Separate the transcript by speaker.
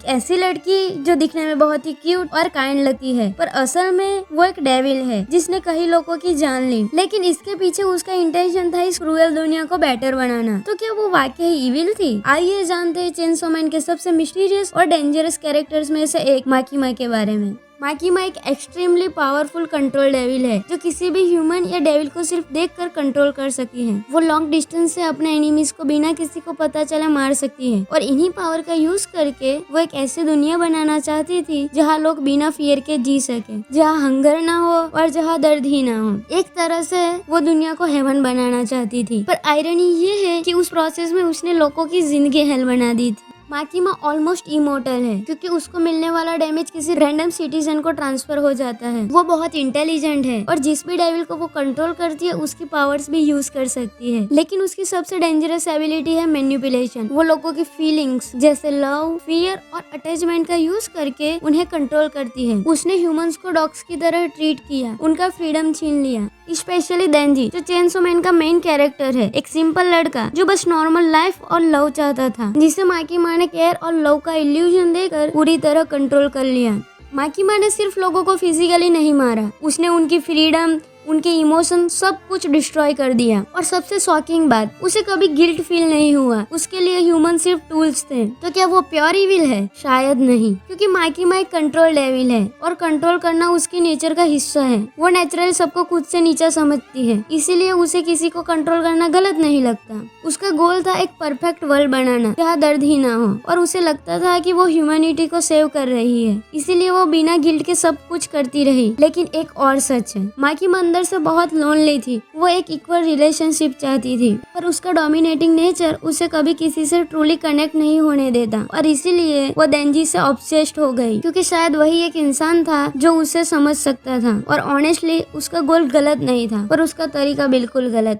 Speaker 1: ऐसी लड़की जो दिखने में बहुत ही क्यूट और काइंड लगती है, पर असल में वो एक डेविल है जिसने कई लोगों की जान ली। लेकिन इसके पीछे उसका इंटेंशन था इस क्रूएल दुनिया को बेटर बनाना। तो क्या वो वाकई इविल थी? आइए जानते हैं चेनसो मैन के सबसे मिस्टीरियस और डेंजरस कैरेक्टर्स में से एक माकीमा के बारे में। माकीमा एक एक्सट्रीमली पावरफुल कंट्रोल डेविल है जो किसी भी ह्यूमन या डेविल को सिर्फ देखकर कंट्रोल कर सकती है। वो लॉन्ग डिस्टेंस से अपने एनिमीज को बिना किसी को पता चले मार सकती है और इन्हीं पावर का यूज करके वो एक ऐसी दुनिया बनाना चाहती थी जहाँ लोग बिना फियर के जी सके, जहाँ हंगर ना हो और जहाँ दर्द ही ना हो। एक तरह से वो दुनिया को हेवन बनाना चाहती थी, पर आयरनी ये है कि उस प्रोसेस में उसने लोगों की जिंदगी हेल बना दी थी। माकीमा ऑलमोस्ट इमोर्टल है क्योंकि उसको मिलने वाला डैमेज किसी रैंडम सिटीजन को ट्रांसफर हो जाता है। वो बहुत इंटेलिजेंट है और जिस भी डेविल को वो कंट्रोल करती है उसकी पावर्स भी यूज कर सकती है। लेकिन उसकी सबसे डेंजरस एबिलिटी है मैनिपुलेशन। वो लोगों की फीलिंग्स जैसे लव, फियर और अटैचमेंट का यूज करके उन्हें कंट्रोल करती है। उसने ह्यूमंस को डॉग्स की तरह ट्रीट किया, उनका फ्रीडम छीन लिया। स्पेशली देंजी जो चेनसो मैन का मेन कैरेक्टर है, एक सिंपल लड़का जो बस नॉर्मल लाइफ और लव चाहता था, जिसे माकीमा ने केयर और लव का इल्यूजन देकर पूरी तरह कंट्रोल कर लिया। माकीमा ने सिर्फ लोगों को फिजिकली नहीं मारा, उसने उनकी फ्रीडम, उनके इमोशन सब कुछ डिस्ट्रॉय कर दिया। और सबसे शॉकिंग बात, उसे कभी गिल्ट फील नहीं हुआ। उसके लिए ह्यूमन सिर्फ टूल्स थे। तो क्या वो प्योर इविल है? शायद नहीं, क्योंकि माकीमा एक कंट्रोल डेविल है और कंट्रोल करना उसकी नेचर का हिस्सा है। वो नेचुरल सबको खुद से नीचा समझती है, इसीलिए उसे किसी को कंट्रोल करना गलत नहीं लगता। उसका गोल था एक परफेक्ट वर्ल्ड बनाना जहाँ दर्द ही ना हो, और उसे लगता था कि वो ह्यूमैनिटी को सेव कर रही है, इसीलिए वो बिना गिल्ट के सब कुछ करती रही। लेकिन एक और सच है, माकीमा अंदर से बहुत लोनली थी। वो एक इक्वल रिलेशनशिप चाहती थी, पर उसका डोमिनेटिंग नेचर उसे कभी किसी से ट्रूली कनेक्ट नहीं होने देता, और इसीलिए वो देंजी से ऑब्सेस्ड हो गई, क्योंकि शायद वही एक इंसान था जो उसे समझ सकता था। और ऑनेस्टली उसका गोल गलत नहीं था, पर उसका तरीका बिल्कुल गलत।